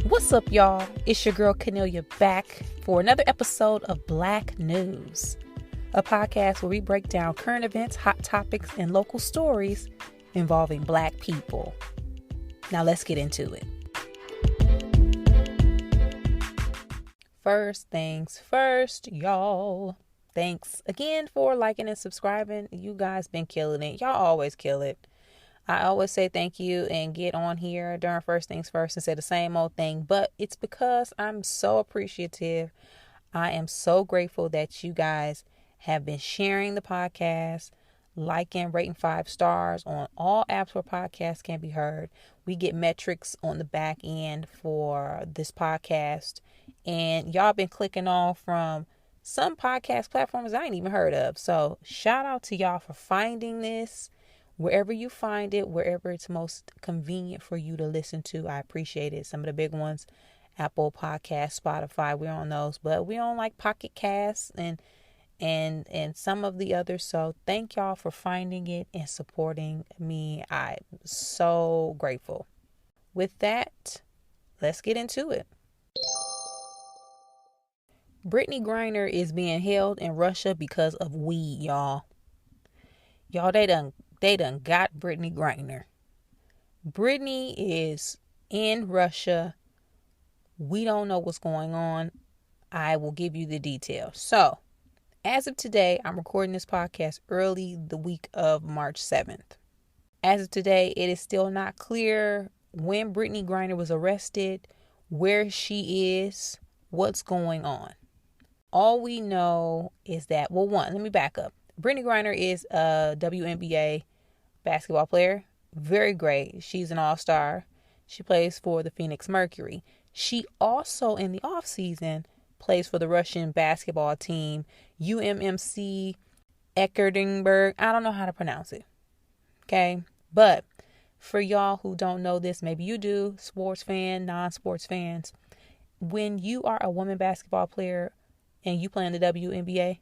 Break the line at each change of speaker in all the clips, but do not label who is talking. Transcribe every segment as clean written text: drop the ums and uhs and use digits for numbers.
What's up, y'all? It's your girl Kennelia back for another episode of Black News, a podcast where we break down current events, hot topics, and local stories involving Black people. Now let's get into it. First things first, y'all. Thanks again for liking and subscribing. You guys been killing it. Y'all always kill it. I always say thank you and get on here during First Things First and say the same old thing, but it's because I'm so appreciative. I am so grateful that you guys have been sharing the podcast, liking, rating 5 stars on all apps where podcasts can be heard. We get metrics on the back end for this podcast, and y'all been clicking on from some podcast platforms I ain't even heard of. So shout out to y'all for finding this. Wherever you find it, wherever it's most convenient for you to listen to, I appreciate it. Some of the big ones, Apple Podcasts, Spotify, we're on those, but we're on like Pocket Casts and some of the others. So thank y'all for finding it and supporting me. I'm so grateful. With that, let's get into it. Brittney Griner is being held in Russia because of weed, y'all. Y'all, they done got Brittney Griner. Brittney is in Russia. We don't know what's going on. I will give you the details. So, as of today, I'm recording this podcast early the week of March 7th. As of today, it is still not clear when Brittney Griner was arrested, where she is, what's going on. All we know is that, well, one, let me back up. Brittney Griner is a WNBA basketball player. Very great. She's an all-star. She plays for the Phoenix Mercury. She also, in the offseason, plays for the Russian basketball team, UMMC Ekaterinburg. I don't know how to pronounce it. Okay? But for y'all who don't know this, maybe you do, sports fan, non-sports fans, when you are a woman basketball player and you play in the WNBA,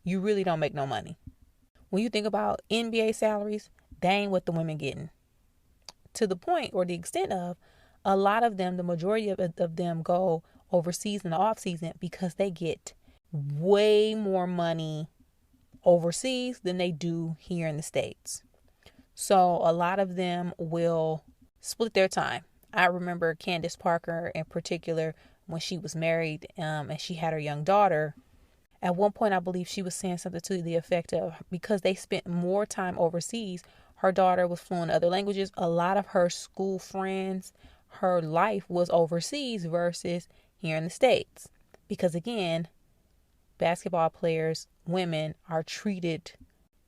you really don't make no money. When you think about NBA salaries, they ain't what the women getting. To the point or the extent of, a lot of them, the majority of them go overseas in the off season because they get way more money overseas than they do here in the States. So a lot of them will split their time. I remember Candace Parker in particular, when she was married and she had her young daughter. At one point, I believe she was saying something to the effect of, because they spent more time overseas, her daughter was fluent in other languages. A lot of her school friends, her life was overseas versus here in the States. Because again, basketball players, women, are treated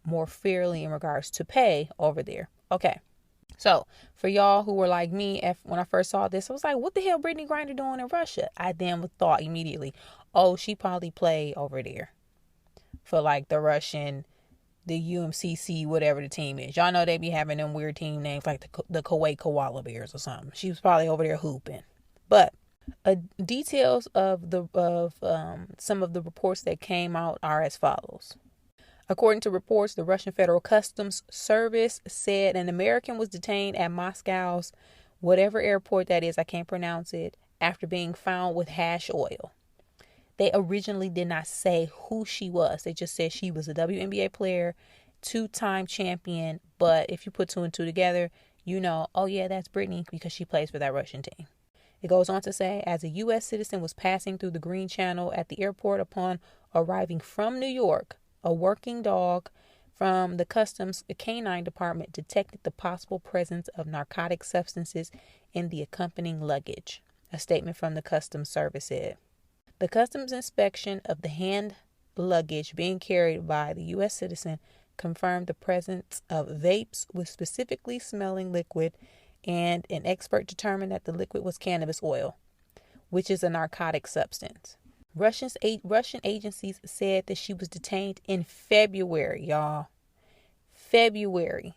more fairly in regards to pay over there. Okay. So for y'all who were like me, when I first saw this, I was like, what the hell Brittney Griner doing in Russia? I then thought immediately, oh, she probably played over there for like the Russian, the UMCC, whatever the team is. Y'all know they be having them weird team names like the Kuwait Koala Bears or something. She was probably over there hooping. But details of some of the reports that came out are as follows. According to reports, the Russian Federal Customs Service said an American was detained at Moscow's whatever airport that is, I can't pronounce it, after being found with hash oil. They originally did not say who she was. They just said she was a WNBA player, 2-time champion. But if you put 2 and 2 together, you know, oh yeah, that's Brittney because she plays for that Russian team. It goes on to say, as a U.S. citizen was passing through the Green Channel at the airport upon arriving from New York, a working dog from the Customs Canine Department detected the possible presence of narcotic substances in the accompanying luggage, a statement from the Customs Service said. The customs inspection of the hand luggage being carried by the U.S. citizen confirmed the presence of vapes with specifically smelling liquid, and an expert determined that the liquid was cannabis oil, which is a narcotic substance. Russian agencies said that she was detained in February, y'all. February.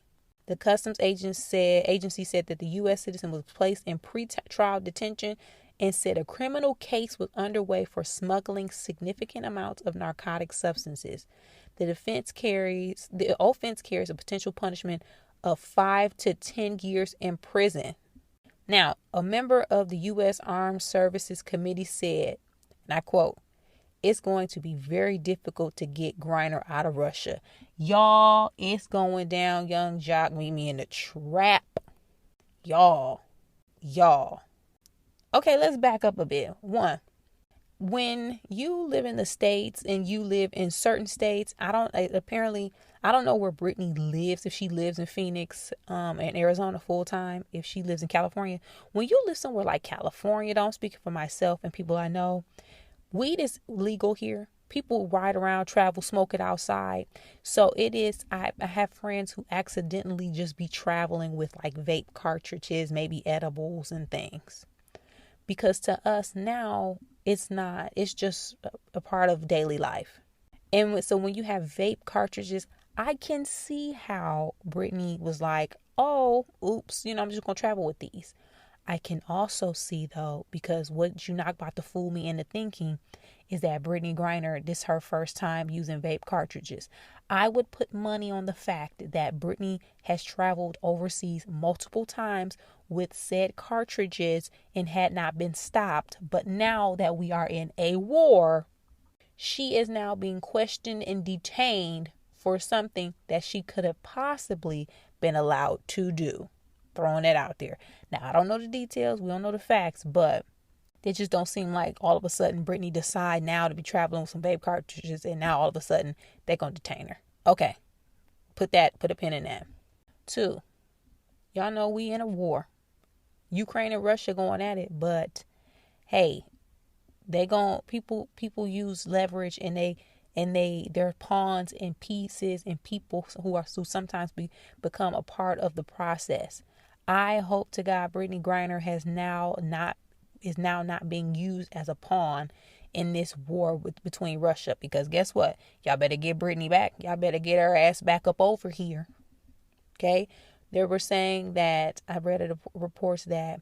The customs agency said that the U.S. citizen was placed in pre-trial detention and said a criminal case was underway for smuggling significant amounts of narcotic substances. The offense carries a potential punishment of 5 to 10 years in prison. Now, a member of the U.S. Armed Services Committee said, and I quote, "It's going to be very difficult to get Griner out of Russia. Y'all, it's going down. Young Jock meet me in the trap. Y'all. Okay, let's back up a bit. One, when you live in the States and you live in certain states, I don't know where Brittney lives, if she lives in Phoenix and Arizona full time, if she lives in California. When you live somewhere like California, I'm speaking for myself and people I know, weed is legal here. People ride around, travel, smoke it outside. So it is, I have friends who accidentally just be traveling with like vape cartridges, maybe edibles and things. Because to us now, it's not, it's just a part of daily life. And so when you have vape cartridges, I can see how Brittney was like, oh, oops, I'm just going to travel with these. I can also see, though, because what you're not about to fool me into thinking is that Brittney Griner, this is her first time using vape cartridges. I would put money on the fact that Brittney has traveled overseas multiple times with said cartridges and had not been stopped. But now that we are in a war, she is now being questioned and detained for something that she could have possibly been allowed to do. Throwing it out there. Now, I don't know the details. We don't know the facts, but they just don't seem like all of a sudden Brittney decide now to be traveling with some vape cartridges and now all of a sudden they're going to detain her. Okay. Put a pin in that. 2, y'all know we in a war. Ukraine and Russia going at it, but hey, people use leverage and they're pawns and pieces and people who sometimes become a part of the process. I hope to God Brittney Griner is now not being used as a pawn in this war between Russia, because guess what? Y'all better get Brittney back. Y'all better get her ass back up over here. Okay? They were saying that, I read reports that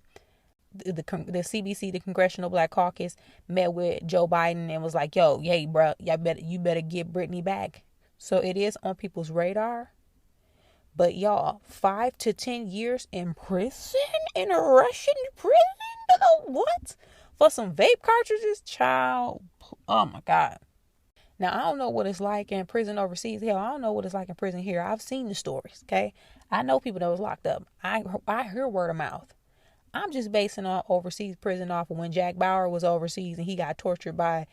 the CBC, the Congressional Black Caucus, met with Joe Biden and was like, yo, hey, bro, you better get Brittney back. So it is on people's radar. But y'all, 5 to 10 years in prison, in a Russian prison? What? For some vape cartridges? Child. Oh my God. Now, I don't know what it's like in prison overseas. Hell, I don't know what it's like in prison here. I've seen the stories, okay? I know people that was locked up. I hear word of mouth. I'm just basing on overseas prison off of when Jack Bauer was overseas and he got tortured by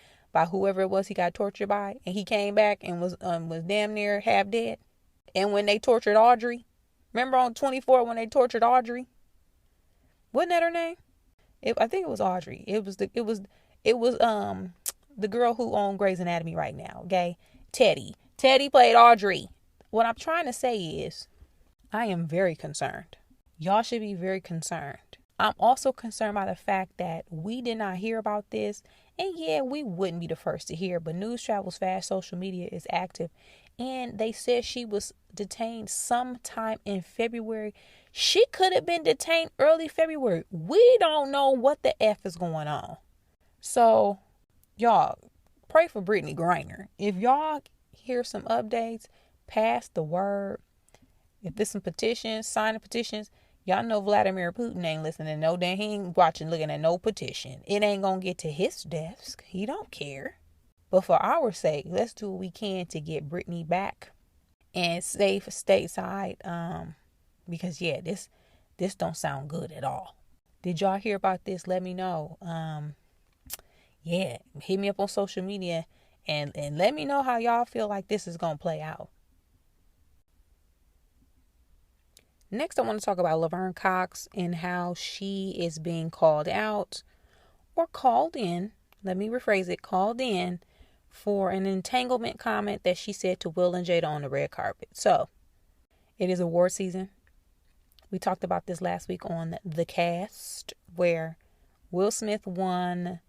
whoever it was he got tortured by, and he came back and was damn near half dead. And when they tortured Audrey, remember on 24 when they tortured Audrey? Wasn't that her name? I think it was Audrey. It was the girl who owned Grey's Anatomy right now. Okay, Teddy played Audrey. What I'm trying to say is, I am very concerned. Y'all should be very concerned. I'm also concerned by the fact that we did not hear about this. And yeah, we wouldn't be the first to hear, but news travels fast. Social media is active. And they said she was detained sometime in February. She could have been detained early February. We don't know what the F is going on. So, y'all, pray for Brittney Griner. If y'all hear some updates, pass the word. If there's some petitions, sign the petitions. Y'all know Vladimir Putin ain't listening. No, he ain't looking at no petition. It ain't gonna get to his desk. He don't care. But for our sake, let's do what we can to get Brittney back and safe stateside. Because yeah, this don't sound good at all. Did y'all hear about this? Let me know. Yeah, hit me up on social media and let me know how y'all feel like this is gonna play out. Next, I want to talk about Laverne Cox and how she is being called out or called in. Let me rephrase it. Called in for an entanglement comment that she said to Will and Jada on the red carpet. So, it is award season. We talked about this last week on The Cast, where Will Smith won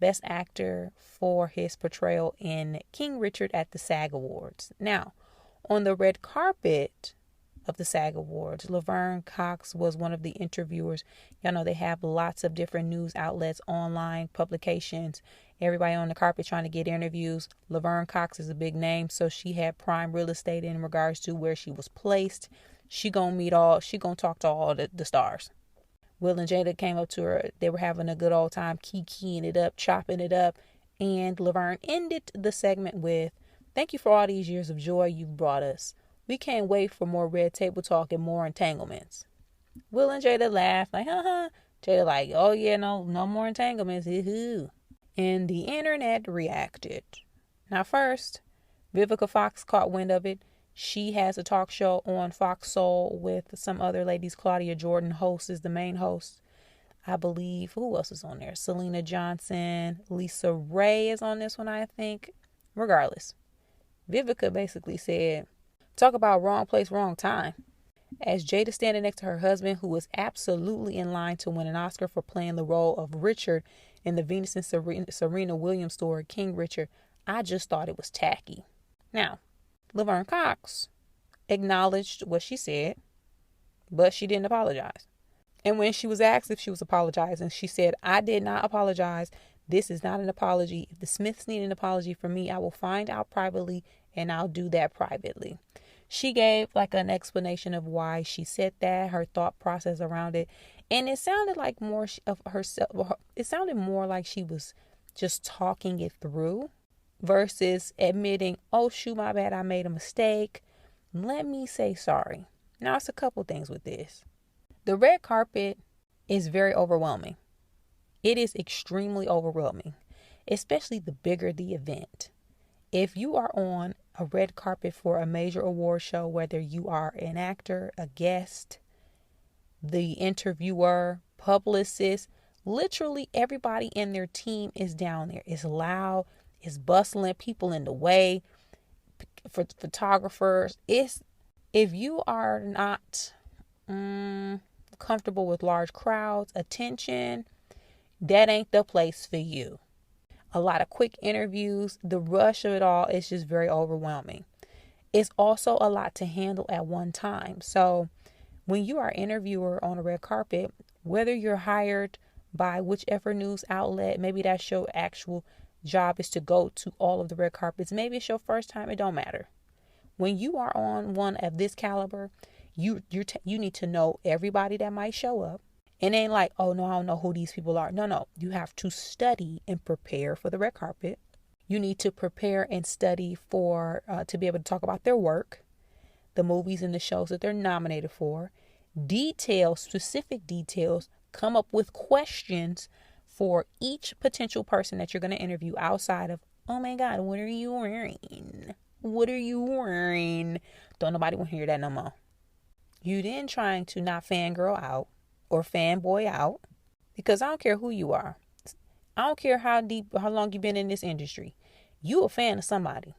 Best Actor for his portrayal in King Richard at the SAG Awards. Now, on the red carpet of the SAG Awards, Laverne Cox was one of the interviewers. Y'all know they have lots of different news outlets, online publications, everybody on the carpet trying to get interviews. Laverne Cox is a big name, so she had prime real estate in regards to where she was placed. She gonna talk to all the stars. Will and Jada came up to her. They were having a good old time, kikiing it up, chopping it up. And Laverne ended the segment with, "Thank you for all these years of joy you've brought us. We can't wait for more red table talk and more entanglements." Will and Jada laughed like, "Ha." Jada like, "Oh yeah, no more entanglements. Hoo-hoo." And the internet reacted. Now first, Vivica Fox caught wind of it. She has a talk show on Fox Soul with some other ladies. Claudia Jordan is the main host. I believe, who else is on there? Selena Johnson, Lisa Ray is on this one, I think. Regardless, Vivica basically said, talk about wrong place, wrong time. As Jada standing next to her husband, who was absolutely in line to win an Oscar for playing the role of Richard in the Venus and Serena Williams story, King Richard, I just thought it was tacky. Now, Laverne Cox acknowledged what she said, but she didn't apologize. And when she was asked if she was apologizing, she said, "I did not apologize. This is not an apology. If the Smiths need an apology from me, I will find out privately and I'll do that privately." She gave like an explanation of why she said that, her thought process around it. And it sounded like more of herself. It sounded more like she was just talking it through versus admitting, "Oh, shoot, my bad. I made a mistake. Let me say sorry." Now, it's a couple things with this. The red carpet is very overwhelming. It is extremely overwhelming, especially the bigger the event. If you are on a red carpet for a major award show, whether you are an actor, a guest, the interviewer, publicist, literally everybody in their team is down there. It's loud, it's bustling, people in the way, photographers. If you are not comfortable with large crowds, attention, that ain't the place for you. A lot of quick interviews, the rush of it all is just very overwhelming. It's also a lot to handle at one time. So when you are an interviewer on a red carpet, whether you're hired by whichever news outlet, maybe that's your actual job is to go to all of the red carpets. Maybe it's your first time, it don't matter. When you are on one of this caliber, you need to know everybody that might show up. It ain't like, "Oh no, I don't know who these people are." No. You have to study and prepare for the red carpet. You need to prepare and study for to be able to talk about their work, the movies and the shows that they're nominated for. Specific details. Come up with questions for each potential person that you're going to interview outside of, "Oh my God, what are you wearing? What are you wearing?" Don't nobody want to hear that no more. You then trying to not fangirl out or fanboy out, because I don't care who you are. I don't care how long you've been in this industry. You a fan of somebody.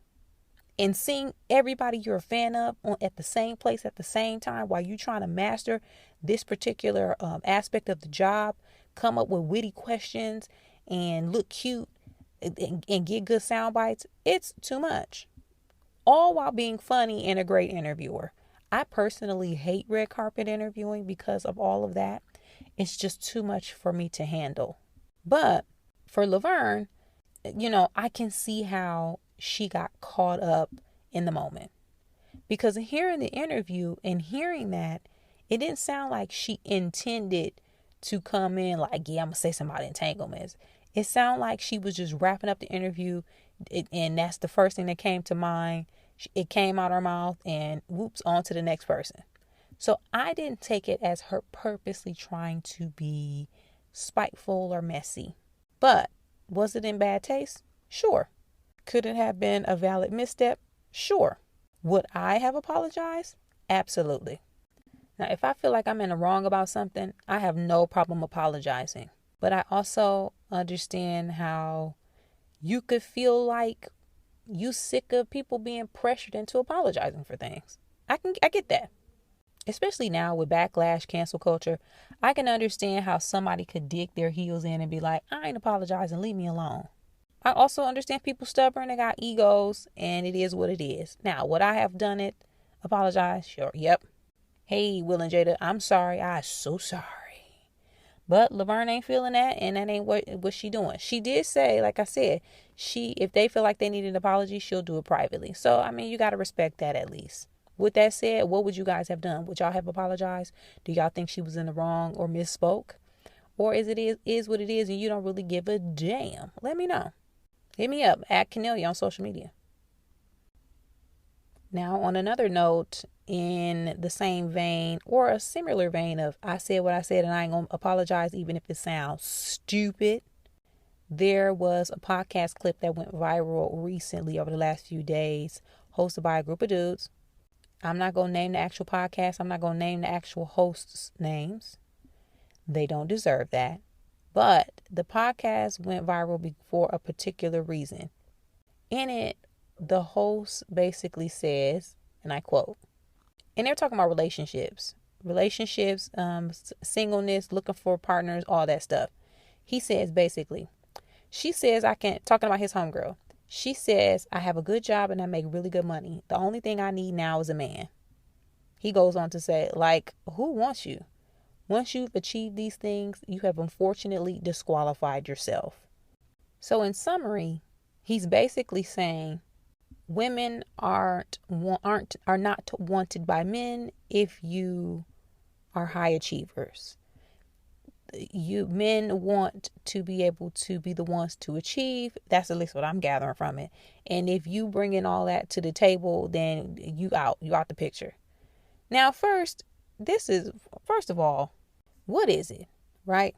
And seeing everybody you're a fan of at the same place at the same time while you're trying to master this particular aspect of the job, come up with witty questions and look cute and get good sound bites, it's too much. All while being funny and a great interviewer. I personally hate red carpet interviewing because of all of that. It's just too much for me to handle. But for Laverne, I can see how she got caught up in the moment. Because hearing the interview and hearing that, it didn't sound like she intended to come in like, "Yeah, I'm going to say something about entanglements." It sounded like she was just wrapping up the interview, and that's the first thing that came to mind. It came out her mouth and whoops, on to the next person. So I didn't take it as her purposely trying to be spiteful or messy. But was it in bad taste? Sure. Could it have been a valid misstep? Sure. Would I have apologized? Absolutely. Now, if I feel like I'm in the wrong about something, I have no problem apologizing. But I also understand how you could feel like you sick of people being pressured into apologizing for things. I get that. Especially now with backlash, cancel culture, I can understand how somebody could dig their heels in and be like, "I ain't apologizing, leave me alone." I also understand people stubborn, they got egos, and it is what it is. Now, would I have done it? Apologize? Sure. Yep. "Hey, Will and Jada, I'm sorry. I'm so sorry." But Laverne ain't feeling that, and that ain't what she doing. She did say, like I said, if they feel like they need an apology, she'll do it privately. So, you got to respect that at least. With that said, what would you guys have done? Would y'all have apologized? Do y'all think she was in the wrong or misspoke? Or is what it is and you don't really give a damn? Let me know. Hit me up at Kennelia on social media. Now, on another note, in the same vein or a similar vein of I said what I said and I ain't going to apologize even if it sounds stupid. There was a podcast clip that went viral recently over the last few days, hosted by a group of dudes. I'm not going to name the actual podcast. I'm not going to name the actual hosts' names. They don't deserve that. But the podcast went viral for a particular reason. In it, the host basically says, and I quote, and they're talking about relationships, singleness, looking for partners, all that stuff. He says basically, she says, talking about his homegirl. She says, I have a good job and I make really good money. The only thing I need now is a man. He goes on to say, like, who wants you? Once you've achieved these things, you have unfortunately disqualified yourself. So in summary, he's basically saying women are not wanted by men if you are high achievers. Men want to be able to be the ones to achieve. That's at least what I'm gathering from it. And if you bring in all that to the table, then you out the picture. Now, first of all, what is it, right?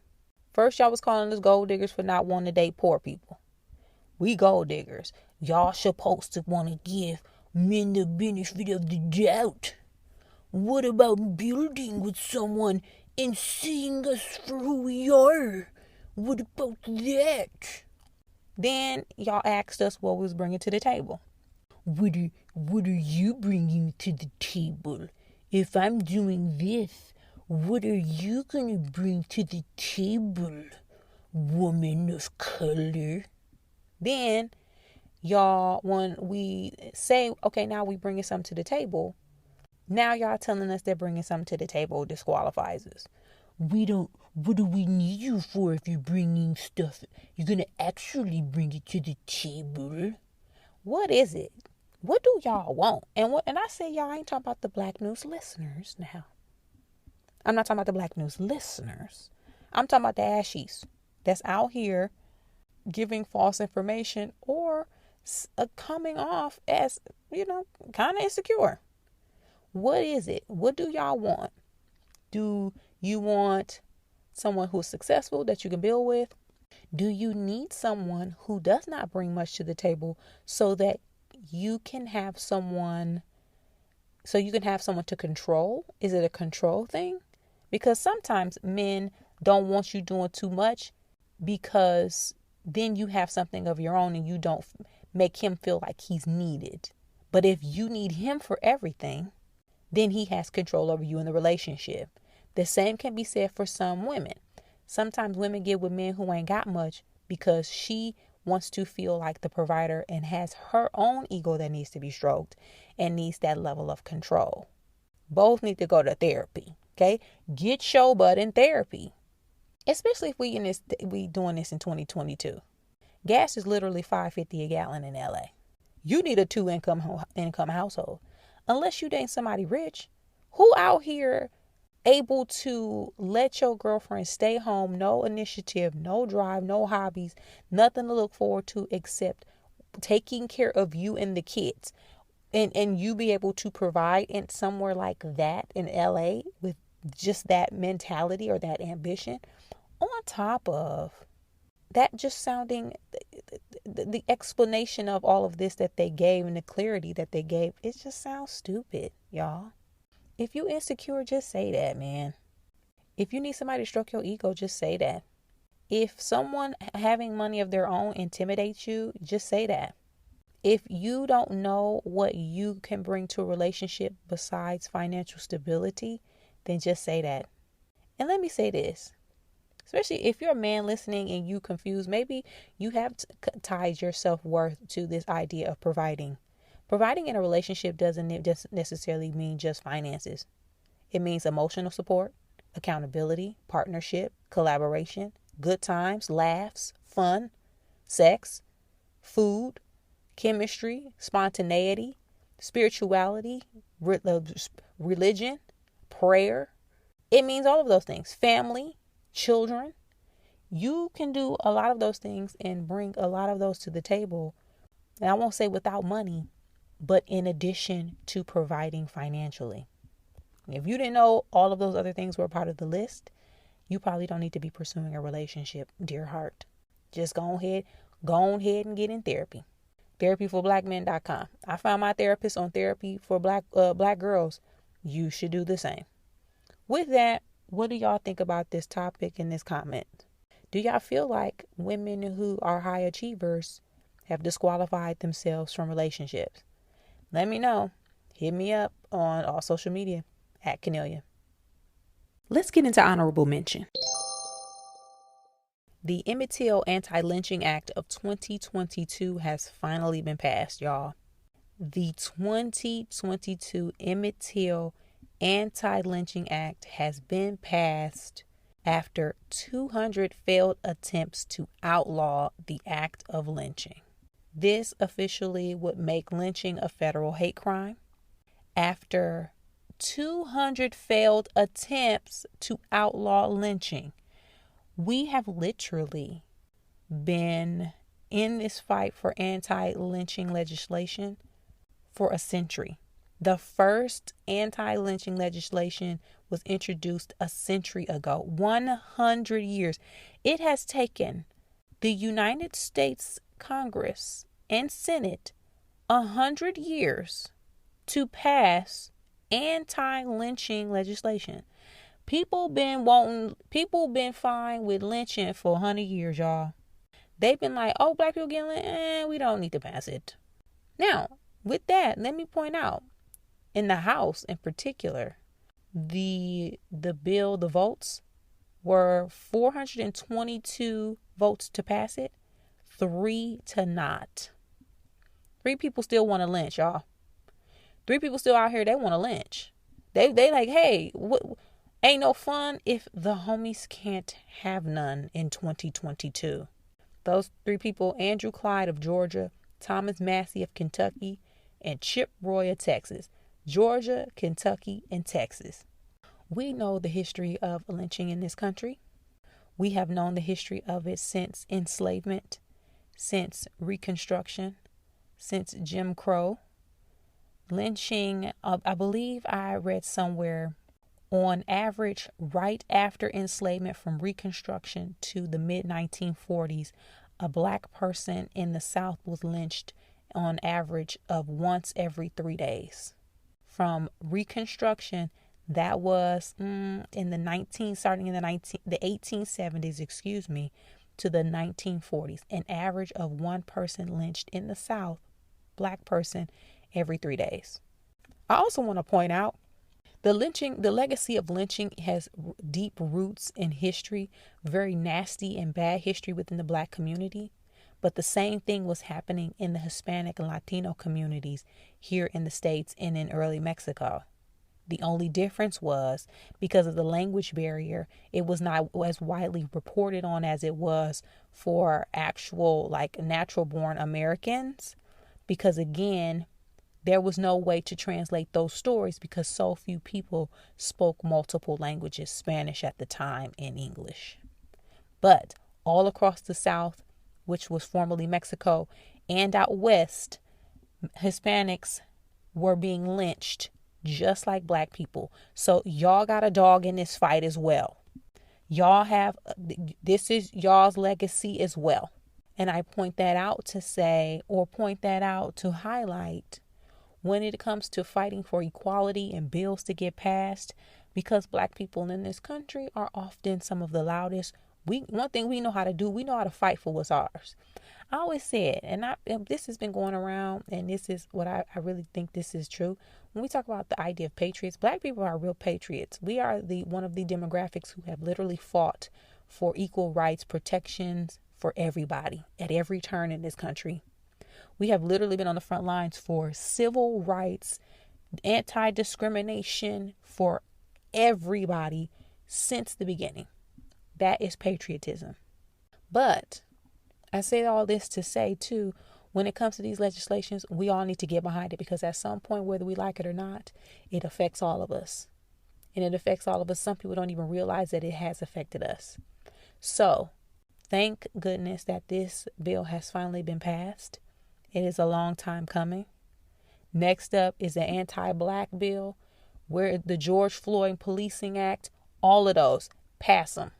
First, y'all was calling us gold diggers for not wanting to date poor people. We gold diggers. Y'all supposed to want to give men the benefit of the doubt. What about building with someone and seeing us for who we are? What about that? Then y'all asked us what we was bringing to the table. What are you bringing to the table? If I'm doing this, what are you going to bring to the table, woman of color? Then, y'all, when we say, okay, now we bringing something to the table, now y'all telling us they're bringing something to the table disqualifies us. What do we need you for if you're bringing stuff? You're going to actually bring it to the table? What is it? What do y'all want? And I say y'all, I ain't talking about the Black News listeners now. I'm not talking about the Black News listeners. I'm talking about the ashies that's out here giving false information or coming off as, kind of insecure. What is it? What do y'all want? Do you want someone who's successful that you can build with? Do you need someone who does not bring much to the table so that you can have someone to control? Is it a control thing? Because sometimes men don't want you doing too much because then you have something of your own and you don't make him feel like he's needed. But if you need him for everything, then he has control over you in the relationship. The same can be said for some women. Sometimes women get with men who ain't got much because she wants to feel like the provider and has her own ego that needs to be stroked and needs that level of control. Both need to go to therapy. Okay, get your butt in therapy, especially if we doing this in 2022. Gas is literally $5.50 a gallon in LA. You need a 2-income household, unless you date somebody rich. Who out here able to let your girlfriend stay home, no initiative, no drive, no hobbies, nothing to look forward to except taking care of you and the kids, and you be able to provide in somewhere like that in LA with just that mentality or that ambition, on top of that, just sounding the explanation of all of this that they gave and the clarity that they gave, it just sounds stupid, y'all. If you insecure, just say that, man. If you need somebody to stroke your ego, just say that. If someone having money of their own intimidates you, just say that. If you don't know what you can bring to a relationship besides financial stability, then just say that. And let me say this, especially if you're a man listening and you confused, maybe you have tied your self-worth to this idea of providing. Providing in a relationship doesn't just necessarily mean just finances. It means emotional support, accountability, partnership, collaboration, good times, laughs, fun, sex, food, chemistry, spontaneity, spirituality, religion, prayer. It means all of those things. Family, children. You can do a lot of those things and bring a lot of those to the table. And I won't say without money, but in addition to providing financially. If you didn't know all of those other things were part of the list, you probably don't need to be pursuing a relationship, dear heart. Just go ahead and get in therapy. Therapyforblackmen.com. I found my therapist on Therapy for Black Girls. You should do the same. With that, what do y'all think about this topic in this comment? Do y'all feel like women who are high achievers have disqualified themselves from relationships? Let me know. Hit me up on all social media at Kennelia. Let's get into honorable mention. The Emmett Till Anti-Lynching Act of 2022 has finally been passed, y'all. The 2022 Emmett Till Anti-Lynching Act has been passed after 200 failed attempts to outlaw the act of lynching. This officially would make lynching a federal hate crime. After 200 failed attempts to outlaw lynching, we have literally been in this fight for anti-lynching legislation for a century. The first anti-lynching legislation was introduced a century ago, 100 years. It has taken the United States Congress and Senate 100 years to pass anti-lynching legislation. People been fine with lynching for 100 years, y'all. They've been like, oh, black people getting lynched, we don't need to pass it. Now, with that, let me point out, in the House in particular, the votes were 422 votes to pass it, 3 to not. 3 people still want to lynch, y'all. 3 people still out here, they want to lynch. They like, hey, ain't no fun if the homies can't have none in 2022. Those 3 people, Andrew Clyde of Georgia, Thomas Massey of Kentucky, and Chip Roy of Texas. Georgia, Kentucky, and Texas. We know the history of lynching in this country. We have known the history of it since enslavement, since Reconstruction, since Jim Crow. Lynching, I believe I read somewhere, on average, right after enslavement from Reconstruction to the mid-1940s, a black person in the South was lynched on average of once every 3 days. From Reconstruction, that was starting in the 1870s, to the 1940s, an average of one person lynched in the South, black person, every 3 days. I also want to point out the legacy of lynching has deep roots in history, very nasty and bad history within the black community. But the same thing was happening in the Hispanic and Latino communities here in the States and in early Mexico. The only difference was because of the language barrier, it was not as widely reported on as it was for actual natural born Americans. Because again, there was no way to translate those stories because so few people spoke multiple languages, Spanish at the time and English. But all across the South, which was formerly Mexico, and out west, Hispanics were being lynched just like black people. So y'all got a dog in this fight as well. This is y'all's legacy as well. And I point that out to highlight when it comes to fighting for equality and bills to get passed, because black people in this country are often some of the loudest. One thing we know how to do, we know how to fight for what's ours. I always said, and this has been going around, and this is what I really think this is true. When we talk about the idea of patriots, black people are real patriots. We are one of the demographics who have literally fought for equal rights, protections for everybody at every turn in this country. We have literally been on the front lines for civil rights, anti-discrimination for everybody since the beginning. That is patriotism. But I say all this to say too, when it comes to these legislations, we all need to get behind it, because at some point, whether we like it or not, it affects all of us. And it affects all of us. Some people don't even realize that it has affected us. So thank goodness that this bill has finally been passed. It is a long time coming. Next up is the anti-black bill, where the George Floyd Policing Act, all of those, pass them.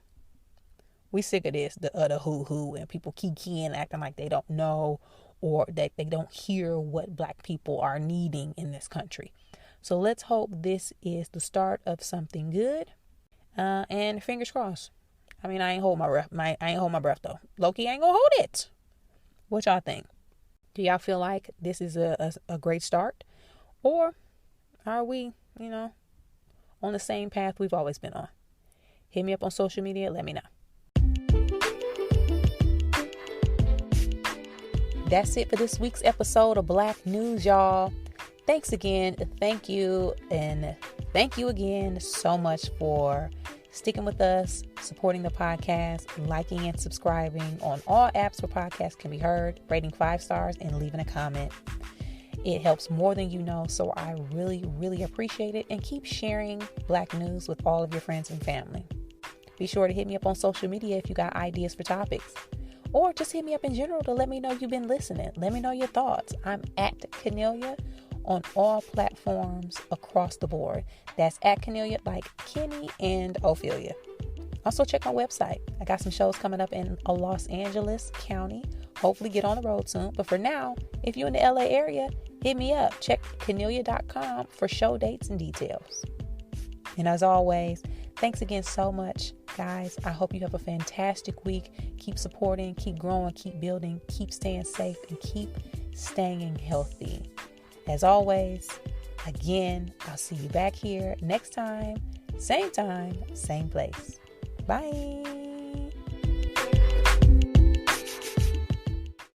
We sick of this, the other hoo-hoo, and people kikiing, acting like they don't know or that they don't hear what black people are needing in this country. So let's hope this is the start of something good. And fingers crossed. I mean, I ain't hold my breath. I ain't hold my breath though. Loki ain't gonna hold it. What y'all think? Do y'all feel like this is a great start? Or are we, on the same path we've always been on? Hit me up on social media. Let me know. That's it for this week's episode of Black News, y'all. Thanks again. Thank you. And thank you again so much for sticking with us, supporting the podcast, liking and subscribing on all apps where podcasts can be heard, rating 5 stars, and leaving a comment. It helps more than you know, so I really, really appreciate it. And keep sharing Black News with all of your friends and family. Be sure to hit me up on social media if you got ideas for topics. Or just hit me up in general to let me know you've been listening. Let me know your thoughts. I'm at Kennelia on all platforms across the board. That's at Kennelia, like Kenny and Ophelia. Also check my website. I got some shows coming up in Los Angeles County. Hopefully get on the road soon. But for now, if you're in the LA area, hit me up. Check Kennelia.com for show dates and details. And as always, thanks again so much, guys. I hope you have a fantastic week. Keep supporting, keep growing, keep building, keep staying safe, and keep staying healthy. As always, again, I'll see you back here next time, same time, same place. Bye.